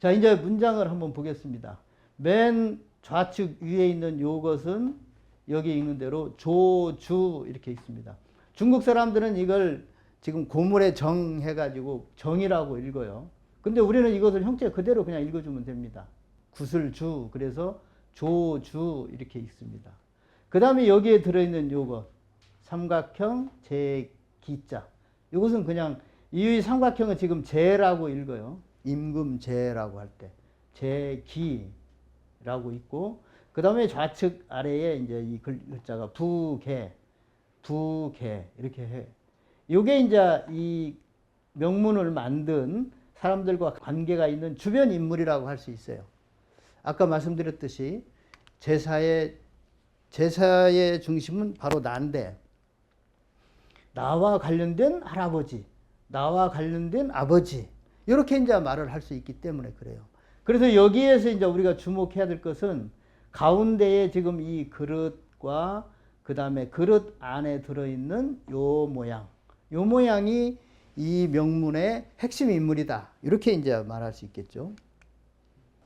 자, 이제 문장을 한번 보겠습니다. 맨 좌측 위에 있는 요것은 여기 있는 대로 조주 이렇게 있습니다. 중국 사람들은 이걸 지금 고물에 정 해가지고 정이라고 읽어요. 근데 우리는 이것을 형태 그대로 그냥 읽어주면 됩니다. 구슬주, 그래서 조주 이렇게 읽습니다. 그 다음에 여기에 들어있는 요것, 삼각형 제기자. 이것은 그냥 이 삼각형은 지금 제라고 읽어요. 임금제라고 할 때 제기라고 있고, 그 다음에 좌측 아래에 이제 이 글자가 부계 이렇게 해. 요게 이제 이 명문을 만든 사람들과 관계가 있는 주변 인물이라고 할 수 있어요. 아까 말씀드렸듯이 제사의 중심은 바로 나인데, 나와 관련된 할아버지, 나와 관련된 아버지, 이렇게 이제 말을 할 수 있기 때문에 그래요. 그래서 여기에서 이제 우리가 주목해야 될 것은 가운데에 지금 이 그릇과 그 다음에 그릇 안에 들어있는 요 모양, 요 모양이 이 명문의 핵심 인물이다. 이렇게 이제 말할 수 있겠죠.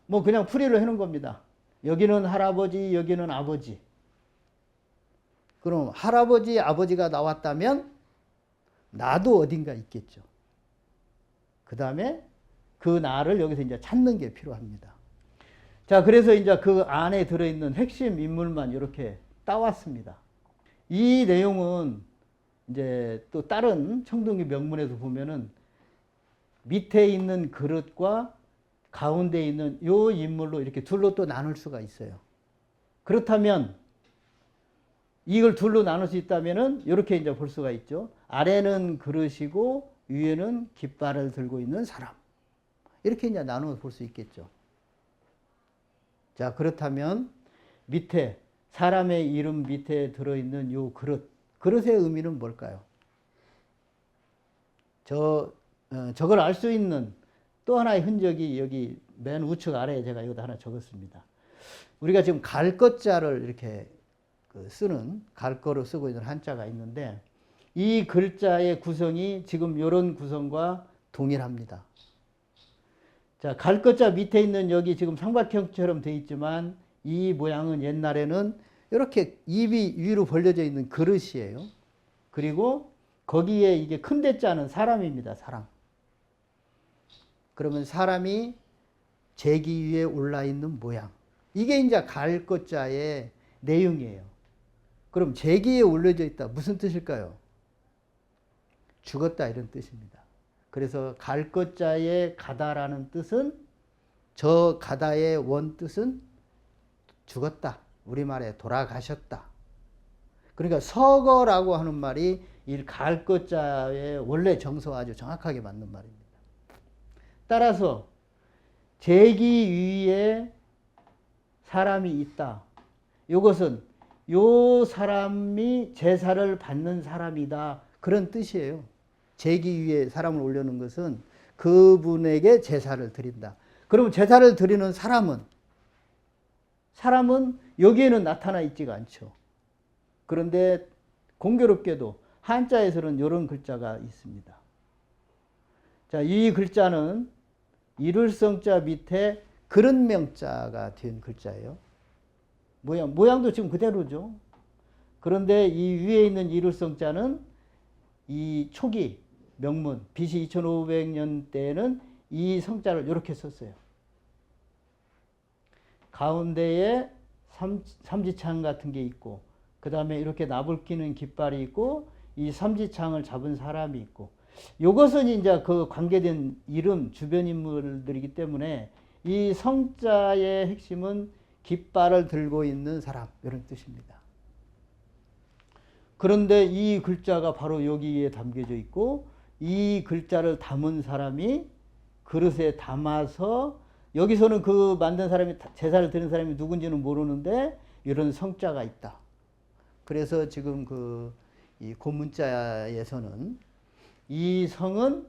뭐 그냥 풀이를 해놓은 겁니다. 여기는 할아버지, 여기는 아버지. 그럼 할아버지, 아버지가 나왔다면 나도 어딘가 있겠죠. 그 다음에 그 나를 여기서 이제 찾는 게 필요합니다. 자, 그래서 이제 그 안에 들어있는 핵심 인물만 이렇게 따왔습니다. 이 내용은 이제 또 다른 청동기 명문에도 보면은 밑에 있는 그릇과 가운데 있는 요 인물로 이렇게 둘로 또 나눌 수가 있어요. 그렇다면 이걸 둘로 나눌 수 있다면은 이렇게 이제 볼 수가 있죠. 아래는 그릇이고 위에는 깃발을 들고 있는 사람. 이렇게 이제 나눠 볼 수 있겠죠. 자, 그렇다면 밑에 사람의 이름 밑에 들어있는 요 그릇의 의미는 뭘까요? 저걸 알 수 있는 또 하나의 흔적이 여기 맨 우측 아래에 제가 이것도 하나 적었습니다. 우리가 지금 갈 것자를 이렇게 쓰는, 갈 거로 쓰고 있는 한자가 있는데, 이 글자의 구성이 지금 이런 구성과 동일합니다. 자, 갈 것자 밑에 있는 여기 지금 삼각형처럼 되어 있지만 이 모양은 옛날에는 이렇게 입이 위로 벌려져 있는 그릇이에요. 그리고 거기에 이게 큰 대자는 사람입니다. 사람. 그러면 사람이 제기 위에 올라 있는 모양. 이게 이제 갈 것자의 내용이에요. 그럼 제기에 올려져 있다. 무슨 뜻일까요? 죽었다 이런 뜻입니다. 그래서 갈 것자의 가다라는 뜻은, 저 가다의 원뜻은 죽었다. 우리말에 돌아가셨다. 그러니까 서거라고 하는 말이 이 갈 것자의 원래 정서와 아주 정확하게 맞는 말입니다. 따라서 제기 위에 사람이 있다. 이것은 요 사람이 제사를 받는 사람이다. 그런 뜻이에요. 제기 위에 사람을 올려놓은 것은 그분에게 제사를 드린다. 그러면 제사를 드리는 사람은 여기에는 나타나 있지가 않죠. 그런데 공교롭게도 한자에서는 이런 글자가 있습니다. 자, 이 글자는 이룰성자 밑에 그릇명자가 된 글자예요. 모양도 지금 그대로죠. 그런데 이 위에 있는 이룰성자는 이 초기 명문 BC 2500년대에는 이 성자를 이렇게 썼어요. 가운데에 삼지창 같은 게 있고, 그 다음에 이렇게 나불 끼는 깃발이 있고, 이 삼지창을 잡은 사람이 있고, 이것은 이제 그 관계된 이름, 주변 인물들이기 때문에 이 성자의 핵심은 깃발을 들고 있는 사람, 이런 뜻입니다. 그런데 이 글자가 바로 여기에 담겨져 있고, 이 글자를 담은 사람이 그릇에 담아서, 여기서는 그 만든 사람이, 제사를 드린 사람이 누군지는 모르는데 이런 성자가 있다. 그래서 지금 이 고문자에서는 이 성은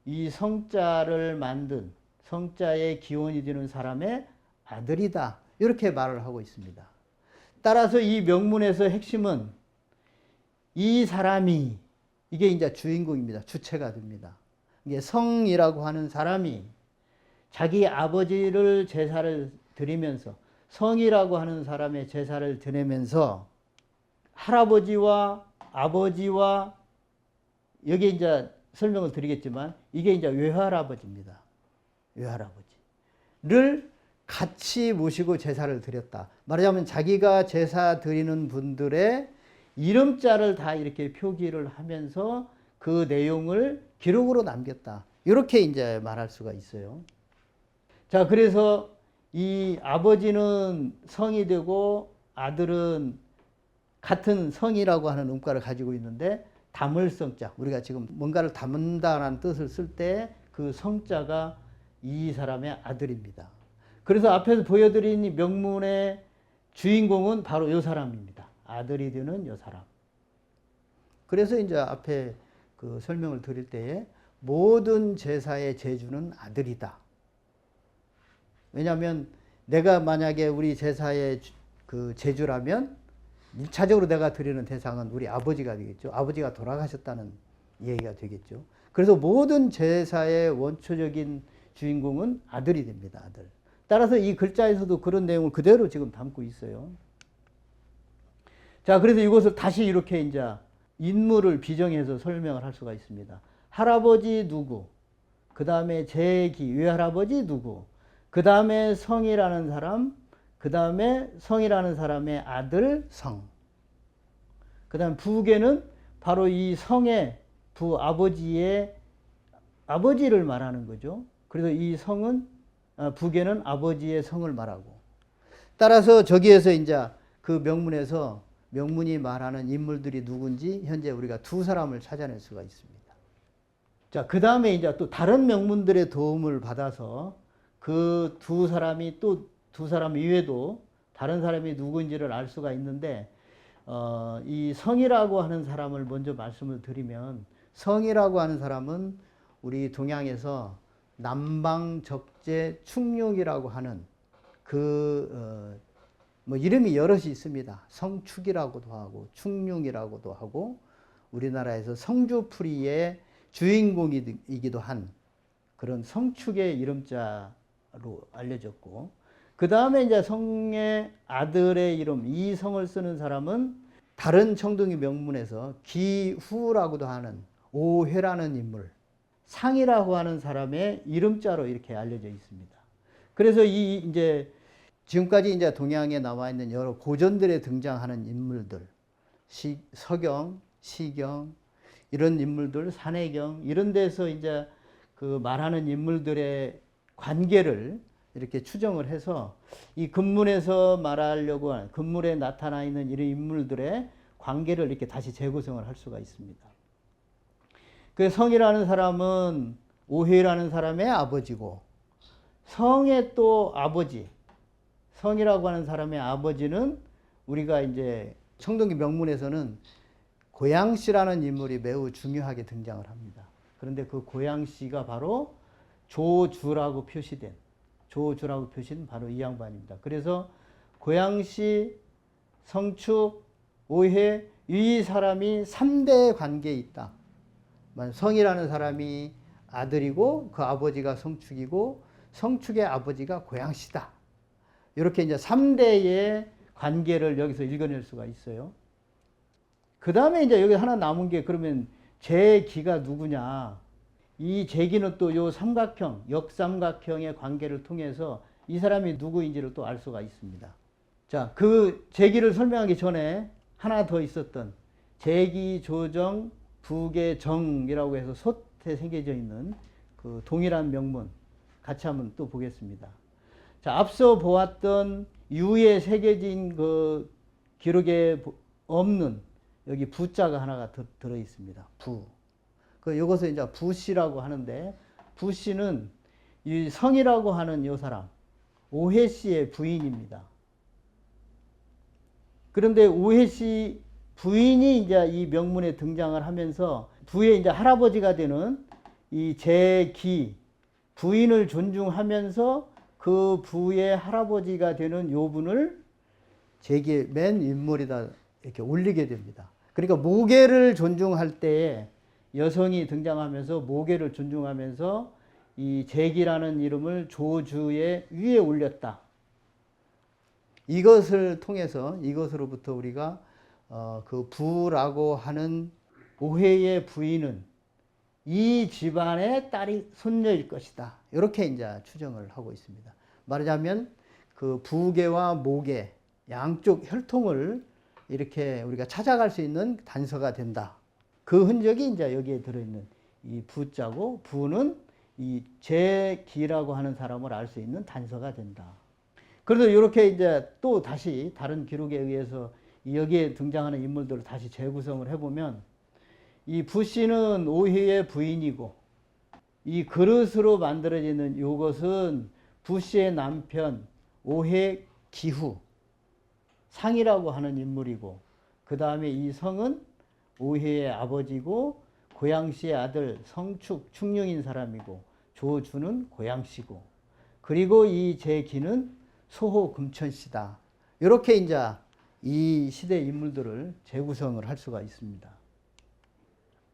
이 성자를 만든, 성자의 기원이 되는 사람의 아들이다. 이렇게 말을 하고 있습니다. 따라서 이 명문에서 핵심은 이 사람이 이게 이제 주인공입니다. 주체가 됩니다. 이게 성이라고 하는 사람이 자기 아버지를 제사를 드리면서 성이라고 하는 사람의 제사를 드리면서 할아버지와 아버지와 여기 이제 설명을 드리겠지만 이게 이제 외할아버지입니다. 외할아버지를 같이 모시고 제사를 드렸다. 말하자면 자기가 제사 드리는 분들의 이름자를 다 이렇게 표기를 하면서 그 내용을 기록으로 남겼다. 이렇게 이제 말할 수가 있어요. 자, 그래서 이 아버지는 성이 되고 아들은 같은 성이라고 하는 음가를 가지고 있는데 담을 성자, 우리가 지금 뭔가를 담는다라는 뜻을 쓸 때 그 성자가 이 사람의 아들입니다. 그래서 앞에서 보여드린 이 명문의 주인공은 바로 이 사람입니다. 아들이 되는 이 사람. 그래서 이제 앞에 그 설명을 드릴 때에 모든 제사의 제주는 아들이다. 왜냐하면 내가 만약에 우리 제사의 그 제주라면 1차적으로 내가 드리는 대상은 우리 아버지가 되겠죠. 아버지가 돌아가셨다는 얘기가 되겠죠. 그래서 모든 제사의 원초적인 주인공은 아들이 됩니다. 아들. 따라서 이 글자에서도 그런 내용을 그대로 지금 담고 있어요. 자, 그래서 이것을 다시 이렇게 이제 인물을 비정해서 설명을 할 수가 있습니다. 할아버지 누구, 그 다음에 제기, 외할아버지 누구, 그 다음에 성이라는 사람, 그 다음에 성이라는 사람의 아들 성. 그 다음 부계는 바로 이 성의 부아버지의 아버지를 말하는 거죠. 그래서 이 성은 부계는 아버지의 성을 말하고. 따라서 저기에서 이제 그 명문에서 명문이 말하는 인물들이 누군지 현재 우리가 두 사람을 찾아낼 수가 있습니다. 자, 그 다음에 이제 또 다른 명문들의 도움을 받아서 그 두 사람이 또 두 사람 이외에도 다른 사람이 누구인지를 알 수가 있는데, 이 성이라고 하는 사람을 먼저 말씀을 드리면, 성이라고 하는 사람은 우리 동양에서 남방적재 충룡이라고 하는 뭐 이름이 여럿이 있습니다. 성축이라고도 하고 충룡이라고도 하고 우리나라에서 성주풀이의 주인공이기도 한 그런 성축의 이름자로 알려졌고, 그 다음에 이제 성의 아들의 이름 이 성을 쓰는 사람은 다른 청동기 명문에서 기후라고도 하는 오회라는 인물, 상이라고 하는 사람의 이름자로 이렇게 알려져 있습니다. 그래서 이 이제 지금까지 이제 동양에 나와 있는 여러 고전들에 등장하는 인물들, 서경, 시경, 이런 인물들, 산해경, 이런 데서 이제 그 말하는 인물들의 관계를 이렇게 추정을 해서 이 근문에서 말하려고 하는, 근문에 나타나 있는 이런 인물들의 관계를 이렇게 다시 재구성을 할 수가 있습니다. 그 성이라는 사람은 오해라는 사람의 아버지고, 성의 또 아버지, 성이라고 하는 사람의 아버지는 우리가 이제 청동기 명문에서는 고양시라는 인물이 매우 중요하게 등장을 합니다. 그런데 그 고양시가 바로 조주라고 표시된 바로 이 양반입니다. 그래서 고양시, 성축, 오해 이 사람이 3대 관계에 있다. 성이라는 사람이 아들이고 그 아버지가 성축이고 성축의 아버지가 고양시다. 이렇게 이제 3대의 관계를 여기서 읽어낼 수가 있어요. 그 다음에 이제 여기 하나 남은 게 그러면 제기가 누구냐. 이 제기는 또 요 삼각형, 역삼각형의 관계를 통해서 이 사람이 누구인지를 또 알 수가 있습니다. 자, 그 제기를 설명하기 전에 하나 더 있었던 제기, 조정, 부계정이라고 해서 솥에 새겨져 있는 그 동일한 명문 같이 한번 또 보겠습니다. 자, 앞서 보았던 유에 새겨진 그 기록에 없는 여기 부자가 하나가 들어 있습니다. 부. 이것을 이제 부씨라고 하는데, 부씨는 이 성이라고 하는 이 사람, 오해씨의 부인입니다. 그런데 오해씨 부인이 이제 이 명문에 등장을 하면서 부의 이제 할아버지가 되는 이 제기, 부인을 존중하면서 그 부의 할아버지가 되는 요 분을 제기의 맨 인물에다 이렇게 올리게 됩니다. 그러니까 모계를 존중할 때에 여성이 등장하면서 모계를 존중하면서 이 제기라는 이름을 조주의 위에 올렸다. 이것을 통해서 이것으로부터 우리가 그 부라고 하는 오해의 부인은 이 집안의 딸이 손녀일 것이다. 이렇게 이제 추정을 하고 있습니다. 말하자면 그 부계와 모계 양쪽 혈통을 이렇게 우리가 찾아갈 수 있는 단서가 된다. 그 흔적이 이제 여기에 들어있는 이 부자고 부는 이 제기라고 하는 사람을 알 수 있는 단서가 된다. 그래서 이렇게 이제 또 다시 다른 기록에 의해서 여기에 등장하는 인물들을 다시 재구성을 해보면 이 부씨는 오해의 부인이고 이 그릇으로 만들어지는 이것은 부씨의 남편 오해 기후 상이라고 하는 인물이고 그 다음에 이 성은 오해의 아버지고 고양시의 아들 성축 충령인 사람이고 조주는 고양시고 그리고 이 제기는 소호 금천시다. 이렇게 이제 이 시대 인물들을 재구성을 할 수가 있습니다.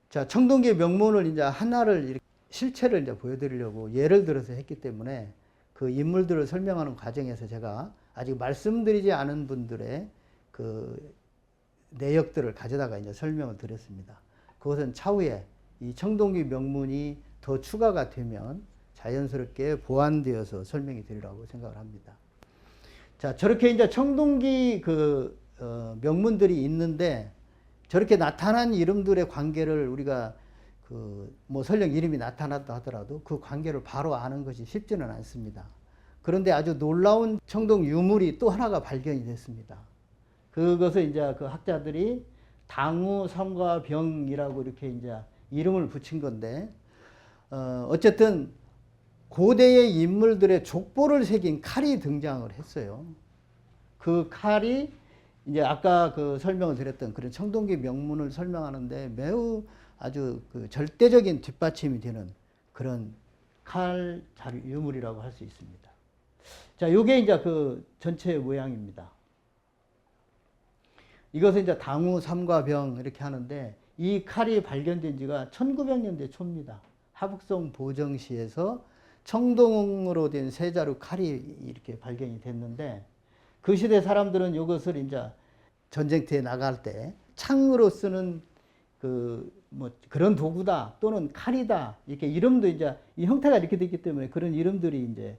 자, 청동기 명문을 이제 하나를 이렇게 실체를 이제 보여드리려고 예를 들어서 했기 때문에 그 인물들을 설명하는 과정에서 제가 아직 말씀드리지 않은 분들의 그 내역들을 가져다가 이제 설명을 드렸습니다. 그것은 차후에 이 청동기 명문이 더 추가가 되면 자연스럽게 보완되어서 설명이 되리라고 생각을 합니다. 자, 저렇게 이제 청동기 명문들이 있는데 저렇게 나타난 이름들의 관계를 우리가 뭐 설령 이름이 나타났다 하더라도 그 관계를 바로 아는 것이 쉽지는 않습니다. 그런데 아주 놀라운 청동 유물이 또 하나가 발견이 됐습니다. 그것을 이제 그 학자들이 당우 삼과병이라고 이렇게 이제 이름을 붙인 건데, 어쨌든 고대의 인물들의 족보를 새긴 칼이 등장을 했어요. 그 칼이 이제 아까 그 설명을 드렸던 그런 청동기 명문을 설명하는데 매우 아주 그 절대적인 뒷받침이 되는 그런 칼 자료 유물이라고 할 수 있습니다. 자, 요게 이제 그 전체 모양입니다. 이것은 이제 당우 삼과병 이렇게 하는데 이 칼이 발견된 지가 1900년대 초입니다. 하북성 보정시에서 청동으로 된 쇠자루 칼이 이렇게 발견이 됐는데 그 시대 사람들은 이것을 이제 전쟁터에 나갈 때 창으로 쓰는 뭐 그런 도구다 또는 칼이다 이렇게 이름도 이제 이 형태가 이렇게 됐기 때문에 그런 이름들이 이제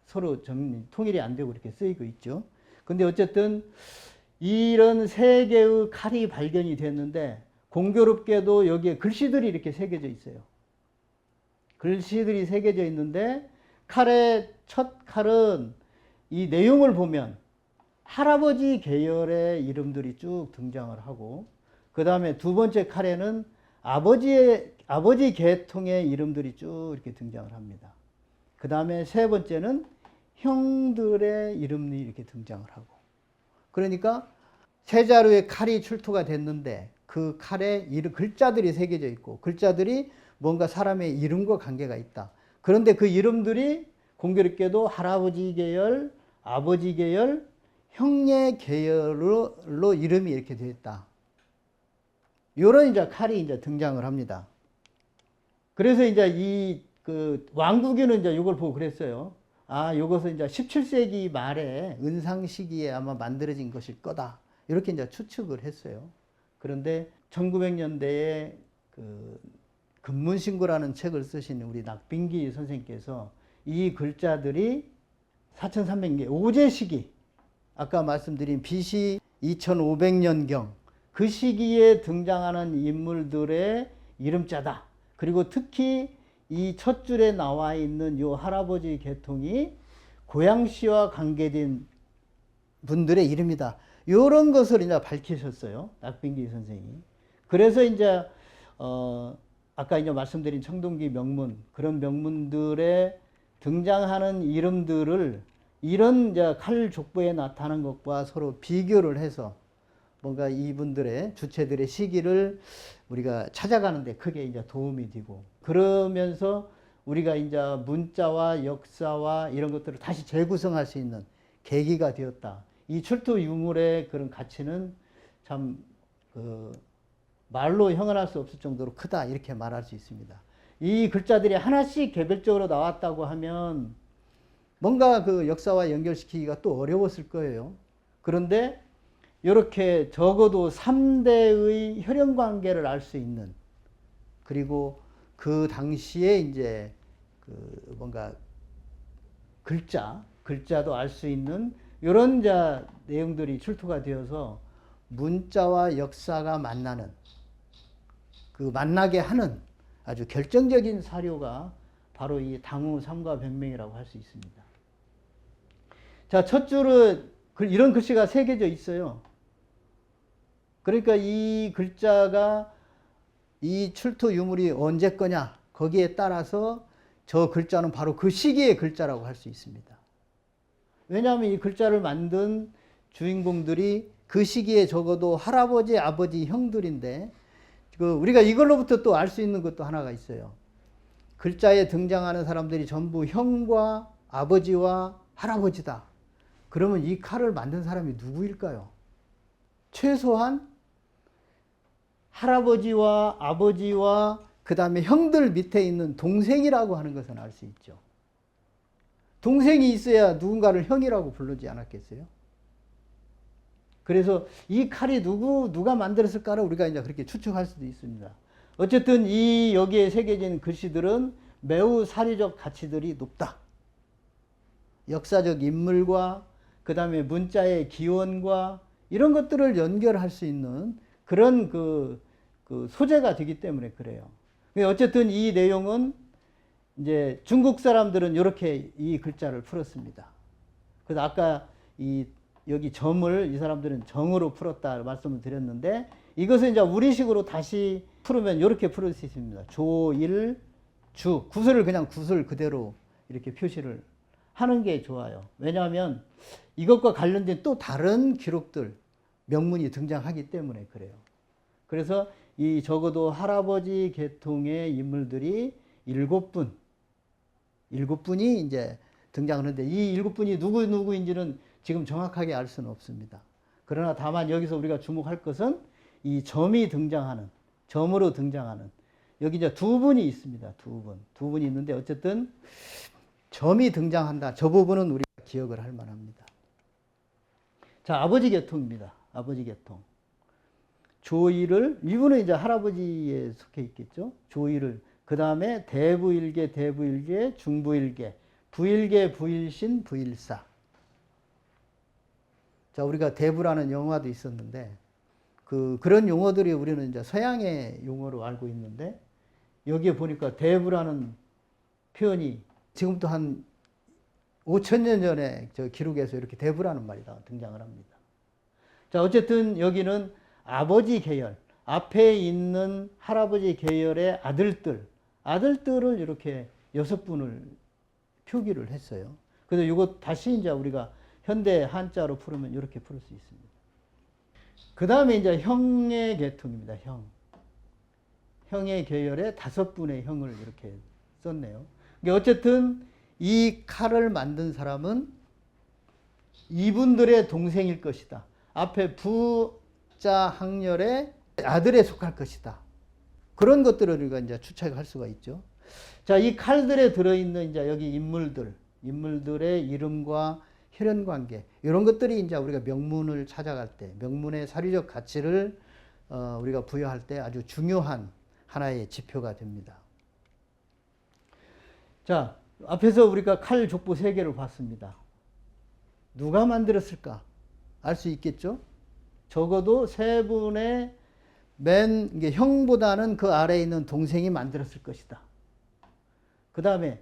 서로 통일이 안 되고 이렇게 쓰이고 있죠. 근데 어쨌든 이런 세 개의 칼이 발견이 됐는데 공교롭게도 여기에 글씨들이 이렇게 새겨져 있어요. 글씨들이 새겨져 있는데 첫 칼은 이 내용을 보면 할아버지 계열의 이름들이 쭉 등장을 하고 그 다음에 두 번째 칼에는 아버지 계통의 이름들이 쭉 이렇게 등장을 합니다. 그 다음에 세 번째는 형들의 이름이 이렇게 등장을 하고 그러니까 쇠자루의 칼이 출토가 됐는데 그 칼에 글자들이 새겨져 있고 글자들이 뭔가 사람의 이름과 관계가 있다. 그런데 그 이름들이 공교롭게도 할아버지 계열, 아버지 계열, 형의 계열로 이름이 이렇게 되어 있다. 요런 이제 칼이 이제 등장을 합니다. 그래서 이제 왕국인은 이제 이걸 보고 그랬어요. 아, 요것은 이제 17세기 말에 은상 시기에 아마 만들어진 것일 거다. 이렇게 이제 추측을 했어요. 그런데 1900년대에 근문신고라는 책을 쓰신 우리 낙빙기 선생님께서 이 글자들이 4300년 오제 시기, 아까 말씀드린 BC 2500년경 그 시기에 등장하는 인물들의 이름자다. 그리고 특히 이 첫 줄에 나와 있는 요 할아버지 계통이 고양시와 관계된 분들의 이름이다. 요런 것을 이제 밝히셨어요. 낙빙기 선생이. 그래서 이제 아까 이제 말씀드린 청동기 명문 그런 명문들의 등장하는 이름들을 이런 이제 칼 족보에 나타난 것과 서로 비교를 해서 뭔가 이분들의 주체들의 시기를 우리가 찾아가는데 크게 이제 도움이 되고 그러면서 우리가 이제 문자와 역사와 이런 것들을 다시 재구성할 수 있는 계기가 되었다. 이 출토 유물의 그런 가치는 참 말로 형언할 수 없을 정도로 크다 이렇게 말할 수 있습니다. 이 글자들이 하나씩 개별적으로 나왔다고 하면 뭔가 그 역사와 연결시키기가 또 어려웠을 거예요. 그런데 이렇게 적어도 3대의 혈연 관계를 알 수 있는, 그리고 그 당시에 이제 그 뭔가 글자도 알 수 있는 이런 내용들이 출토가 되어서 문자와 역사가 만나는, 그 만나게 하는 아주 결정적인 사료가 바로 이 당우 삼가병명이라고 할 수 있습니다. 자, 첫 줄은 이런 글씨가 새겨져 있어요. 그러니까 이 글자가 이 출토 유물이 언제 거냐, 거기에 따라서 저 글자는 바로 그 시기의 글자라고 할 수 있습니다. 왜냐하면 이 글자를 만든 주인공들이 그 시기에 적어도 할아버지, 아버지, 형들인데, 우리가 이걸로부터 또 알 수 있는 것도 하나가 있어요. 글자에 등장하는 사람들이 전부 형과 아버지와 할아버지다. 그러면 이 칼을 만든 사람이 누구일까요? 최소한 할아버지와 아버지와 그 다음에 형들 밑에 있는 동생이라고 하는 것은 알 수 있죠. 동생이 있어야 누군가를 형이라고 부르지 않았겠어요? 그래서 이 칼이 누가 만들었을까를 우리가 이제 그렇게 추측할 수도 있습니다. 어쨌든 여기에 새겨진 글씨들은 매우 사료적 가치들이 높다. 역사적 인물과 그 다음에 문자의 기원과 이런 것들을 연결할 수 있는 그런 그 소재가 되기 때문에 그래요. 어쨌든 이 내용은 이제 중국 사람들은 이렇게 이 글자를 풀었습니다. 그래서 아까 여기 점을 이 사람들은 정으로 풀었다 말씀을 드렸는데, 이것을 이제 우리식으로 다시 풀으면 이렇게 풀을 수 있습니다. 조일, 주. 구슬을 그냥 구슬 그대로 이렇게 표시를 하는 게 좋아요. 왜냐하면 이것과 관련된 또 다른 기록들, 명문이 등장하기 때문에 그래요. 그래서 이 적어도 할아버지 계통의 인물들이 7분이 이제 등장하는데, 이 7분이 누구인지는 지금 정확하게 알 수는 없습니다. 그러나 다만 여기서 우리가 주목할 것은 이 점이 등장하는, 점으로 등장하는, 여기 이제 2분이 있습니다. 2분. 2분이 있는데 어쨌든 점이 등장한다. 저 부분은 우리가 기억을 할 만합니다. 자, 아버지 계통입니다. 아버지 계통. 조일을, 이분은 이제 할아버지에 속해 있겠죠. 조일을. 그 다음에 대부일계, 중부일계, 부일계, 부일신, 부일사. 자, 우리가 대부라는 영화도 있었는데, 그런 용어들이 우리는 이제 서양의 용어로 알고 있는데, 여기에 보니까 대부라는 표현이 지금부터 한 5,000년 전에 저 기록에서 이렇게 대부라는 말이 등장을 합니다. 자, 어쨌든 여기는 아버지 계열, 앞에 있는 할아버지 계열의 아들들을 이렇게 6분을 표기를 했어요. 그래서 이거 다시 이제 우리가 현대 한자로 풀으면 이렇게 풀 수 있습니다. 그 다음에 이제 형의 계통입니다. 형의 계열에 5분의 형을 이렇게 썼네요. 어쨌든 이 칼을 만든 사람은 이분들의 동생일 것이다. 앞에 부자 항렬의 아들에 속할 것이다. 그런 것들을 우리가 이제 추측할 수가 있죠. 자, 이 칼들에 들어있는 이제 여기 인물들의 이름과 혈연 관계, 이런 것들이 이제 우리가 명문을 찾아갈 때, 명문의 사료적 가치를 우리가 부여할 때 아주 중요한 하나의 지표가 됩니다. 자, 앞에서 우리가 칼 족보 3개를 봤습니다. 누가 만들었을까? 알 수 있겠죠? 적어도 3분의 이게 형보다는 그 아래에 있는 동생이 만들었을 것이다. 그 다음에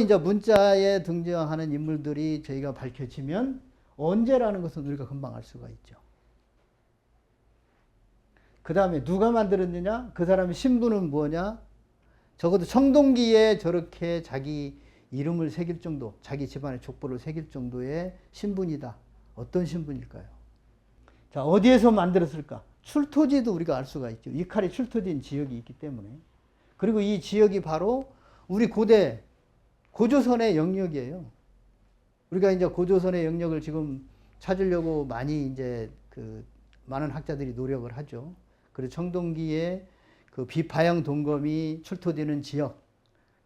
이제 문자에 등장하는 인물들이 저희가 밝혀지면 언제라는 것은 우리가 금방 알 수가 있죠. 그 다음에 누가 만들었느냐? 그 사람의 신분은 뭐냐? 적어도 청동기에 저렇게 자기 이름을 새길 정도, 자기 집안의 족보를 새길 정도의 신분이다. 어떤 신분일까요? 자, 어디에서 만들었을까? 출토지도 우리가 알 수가 있죠. 이 칼이 출토된 지역이 있기 때문에. 그리고 이 지역이 바로 우리 고대 고조선의 영역이에요. 우리가 이제 고조선의 영역을 지금 찾으려고 많이 이제 많은 학자들이 노력을 하죠. 그리고 청동기에 그 비파형 동검이 출토되는 지역,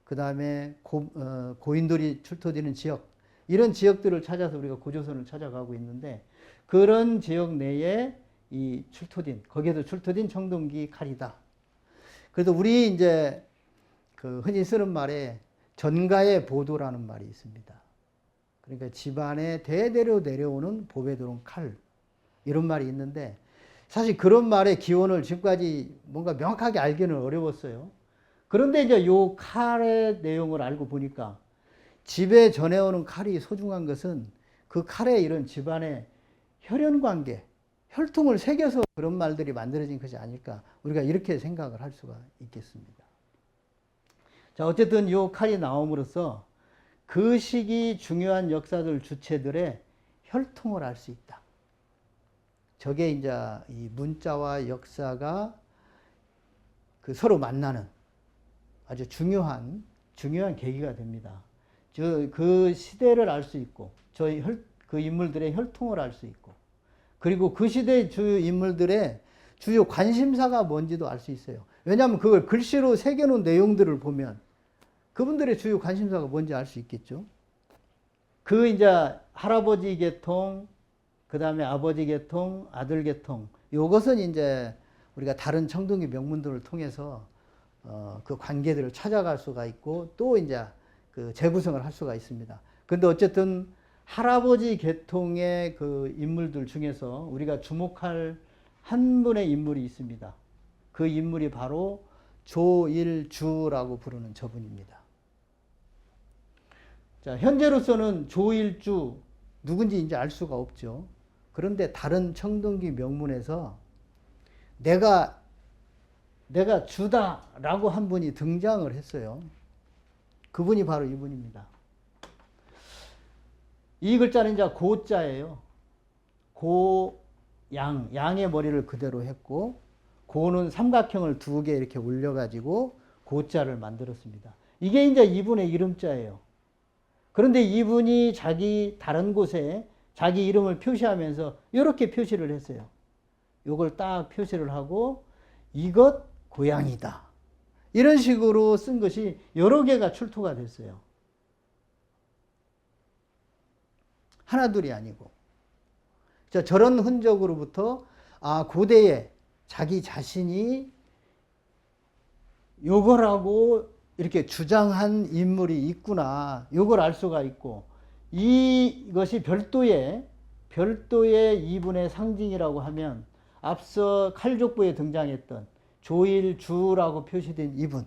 그 다음에 고인돌이 출토되는 지역, 이런 지역들을 찾아서 우리가 고조선을 찾아가고 있는데, 그런 지역 내에 이 출토된, 거기에서 출토된 청동기 칼이다. 그래서 우리 이제 그 흔히 쓰는 말에 전가의 보도라는 말이 있습니다. 그러니까 집안에 대대로 내려오는 보배 들어온 칼, 이런 말이 있는데, 사실 그런 말의 기원을 지금까지 뭔가 명확하게 알기는 어려웠어요. 그런데 이제 요 칼의 내용을 알고 보니까 집에 전해오는 칼이 소중한 것은 그 칼에 이런 집안의 혈연관계, 혈통을 새겨서 그런 말들이 만들어진 것이 아닐까, 우리가 이렇게 생각을 할 수가 있겠습니다. 자, 어쨌든 요 칼이 나옴으로써 그 시기 중요한 역사들 주체들의 혈통을 알 수 있다. 저게 이제 이 문자와 역사가 그 서로 만나는 아주 중요한 계기가 됩니다. 그 시대를 알 수 있고, 그 인물들의 혈통을 알 수 있고, 그리고 그 시대의 주요 인물들의 주요 관심사가 뭔지도 알 수 있어요. 왜냐하면 그걸 글씨로 새겨놓은 내용들을 보면 그분들의 주요 관심사가 뭔지 알 수 있겠죠. 그 이제 할아버지 계통, 그 다음에 아버지 계통, 아들 계통, 요것은 이제 우리가 다른 청동기 명문들을 통해서 그 관계들을 찾아갈 수가 있고, 또 이제 그 재구성을 할 수가 있습니다. 근데 어쨌든 할아버지 계통의 그 인물들 중에서 우리가 주목할 한 분의 인물이 있습니다. 그 인물이 바로 조일주라고 부르는 저분입니다. 자, 현재로서는 조일주 누군지 이제 알 수가 없죠. 그런데 다른 청동기 명문에서 내가 주다라고 한 분이 등장을 했어요. 그분이 바로 이분입니다. 이 글자는 이제 고자예요. 양의 머리를 그대로 했고, 고는 삼각형을 두 개 이렇게 올려가지고 고자를 만들었습니다. 이게 이제 이분의 이름자예요. 그런데 이분이 다른 곳에 자기 이름을 표시하면서 이렇게 표시를 했어요. 요걸 딱 표시를 하고, 이것 고양이다. 이런 식으로 쓴 것이 여러 개가 출토가 됐어요. 하나둘이 아니고. 자, 저런 흔적으로부터 고대에 자기 자신이 요거라고 이렇게 주장한 인물이 있구나, 요걸 알 수가 있고, 이것이 별도의 이분의 상징이라고 하면 앞서 칼족보에 등장했던 조일주라고 표시된 이분,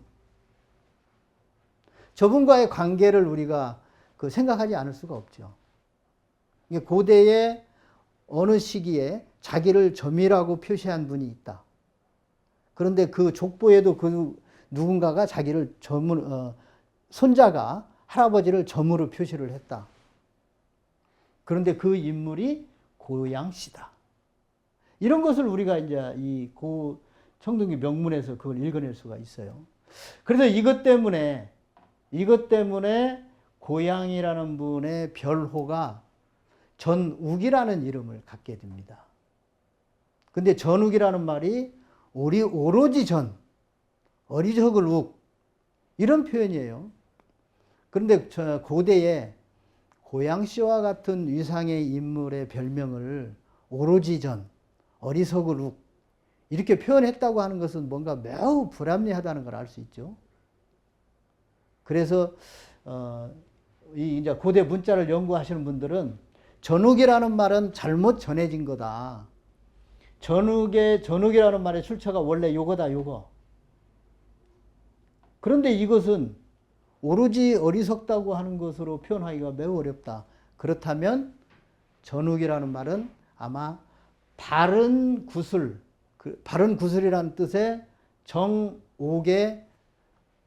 저분과의 관계를 우리가 생각하지 않을 수가 없죠. 고대의 어느 시기에 자기를 점이라고 표시한 분이 있다. 그런데 그 족보에도 그 누군가가 자기를 손자가 할아버지를 점으로 표시를 했다. 그런데 그 인물이 고양씨다. 이런 것을 우리가 이제 이 청동기 명문에서 그걸 읽어낼 수가 있어요. 그래서 이것 때문에 고양이라는 분의 별호가 전욱이라는 이름을 갖게 됩니다. 근데 전욱이라는 말이 오로지 어리석을 욱, 이런 표현이에요. 그런데 고대에 고양씨와 같은 위상의 인물의 별명을 오로지 어리석을 욱, 이렇게 표현했다고 하는 것은 뭔가 매우 불합리하다는 걸 알 수 있죠. 그래서 이제 고대 문자를 연구하시는 분들은 전욱이라는 말은 잘못 전해진 거다. 전욱이라는 말의 출처가 원래 요거다, 요거. 그런데 이것은 오로지 어리석다고 하는 것으로 표현하기가 매우 어렵다. 그렇다면 전욱이라는 말은 아마 바른 구슬이라는 뜻의 정옥의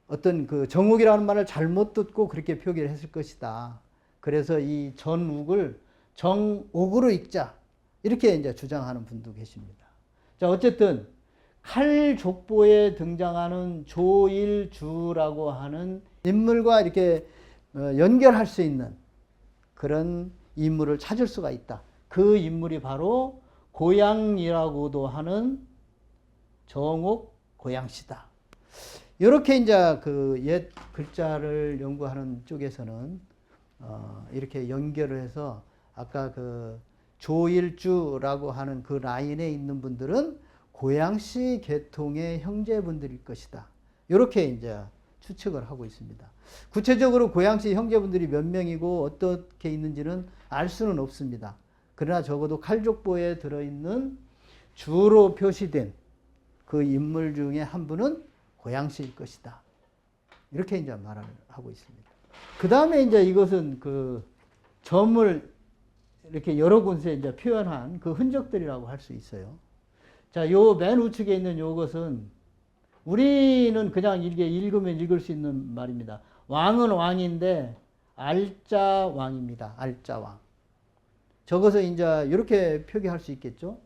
어떤 정욱이라는 말을 잘못 듣고 그렇게 표기를 했을 것이다. 그래서 이 전욱을 정옥으로 읽자, 이렇게 이제 주장하는 분도 계십니다. 자, 어쨌든 칼족보에 등장하는 조일주라고 하는 인물과 이렇게 연결할 수 있는 그런 인물을 찾을 수가 있다. 그 인물이 바로 고양이라고도 하는 정옥 고양시다. 이렇게 이제 그 옛 글자를 연구하는 쪽에서는 이렇게 연결을 해서 아까 그 조일주라고 하는 그 라인에 있는 분들은 고양시 계통의 형제분들일 것이다. 이렇게 이제 추측을 하고 있습니다. 구체적으로 고양시 형제분들이 몇 명이고 어떻게 있는지는 알 수는 없습니다. 그러나 적어도 칼족보에 들어있는 주로 표시된 그 인물 중에 한 분은 고양시일 것이다. 이렇게 이제 말을 하고 있습니다. 그 다음에 이제 이것은 그 점을 이렇게 여러 곳에 이제 표현한 그 흔적들이라고 할 수 있어요. 자, 요 맨 우측에 있는 요것은 우리는 그냥 이렇게 읽으면 읽을 수 있는 말입니다. 왕은 왕인데 알자왕입니다. 알자왕. 저것을 이제 이렇게 표기할 수 있겠죠.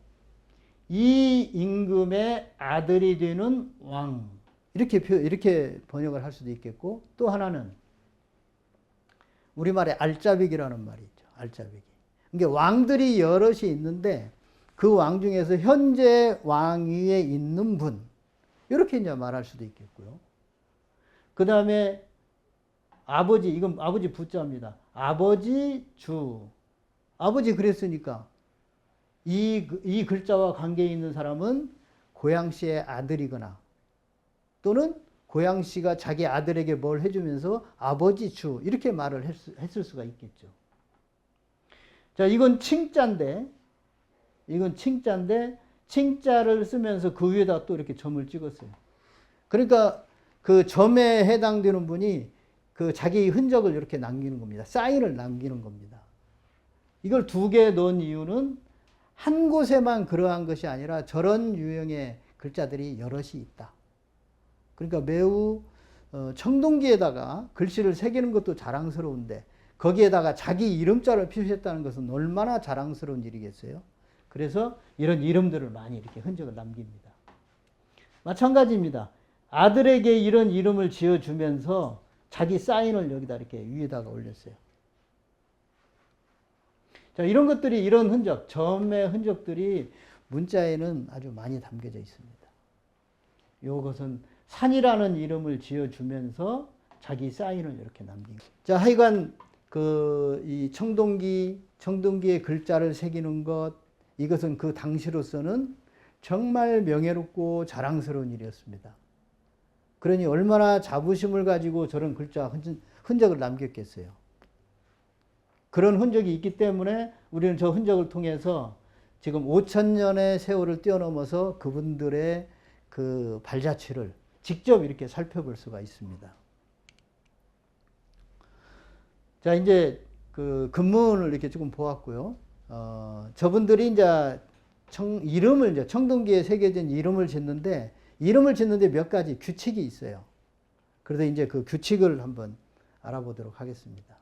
이 임금의 아들이 되는 왕. 이렇게 번역을 할 수도 있겠고, 또 하나는 우리말에 알짜배기라는 말이 있죠. 알짜배기. 그러니까 왕들이 여럿이 있는데 그 왕 중에서 현재 왕위에 있는 분. 이렇게 이제 말할 수도 있겠고요. 그 다음에 아버지, 이건 아버지 부자입니다. 아버지 주. 아버지 그랬으니까 이 글자와 관계 있는 사람은 고양시의 아들이거나 또는 고양시가 자기 아들에게 뭘 해주면서 아버지 주 이렇게 말을 했을 수가 있겠죠. 자, 이건 칭자인데 칭자를 쓰면서 그 위에다 또 이렇게 점을 찍었어요. 그러니까 그 점에 해당되는 분이 그 자기 흔적을 이렇게 남기는 겁니다. 사인을 남기는 겁니다. 이걸 두 개 넣은 이유는 한 곳에만 그러한 것이 아니라 저런 유형의 글자들이 여럿이 있다. 그러니까 매우 청동기에다가 글씨를 새기는 것도 자랑스러운데 거기에다가 자기 이름자를 표시했다는 것은 얼마나 자랑스러운 일이겠어요. 그래서 이런 이름들을 많이 이렇게 흔적을 남깁니다. 마찬가지입니다. 아들에게 이런 이름을 지어주면서 자기 사인을 여기다 이렇게 위에다가 올렸어요. 자, 이런 것들이, 이런 흔적, 점의 흔적들이 문자에는 아주 많이 담겨져 있습니다. 이것은 산이라는 이름을 지어주면서 자기 사인을 이렇게 남긴 거예요. 자, 하여간 이 청동기의 글자를 새기는 것, 이것은 그 당시로서는 정말 명예롭고 자랑스러운 일이었습니다. 그러니 얼마나 자부심을 가지고 저런 글자 흔적을 남겼겠어요. 그런 흔적이 있기 때문에 우리는 저 흔적을 통해서 지금 5,000년의 세월을 뛰어넘어서 그분들의 그 발자취를 직접 이렇게 살펴볼 수가 있습니다. 자, 이제 그 근문을 이렇게 조금 보았고요. 저분들이 이제 청동기에 새겨진 이름을 짓는데 몇 가지 규칙이 있어요. 그래서 이제 그 규칙을 한번 알아보도록 하겠습니다.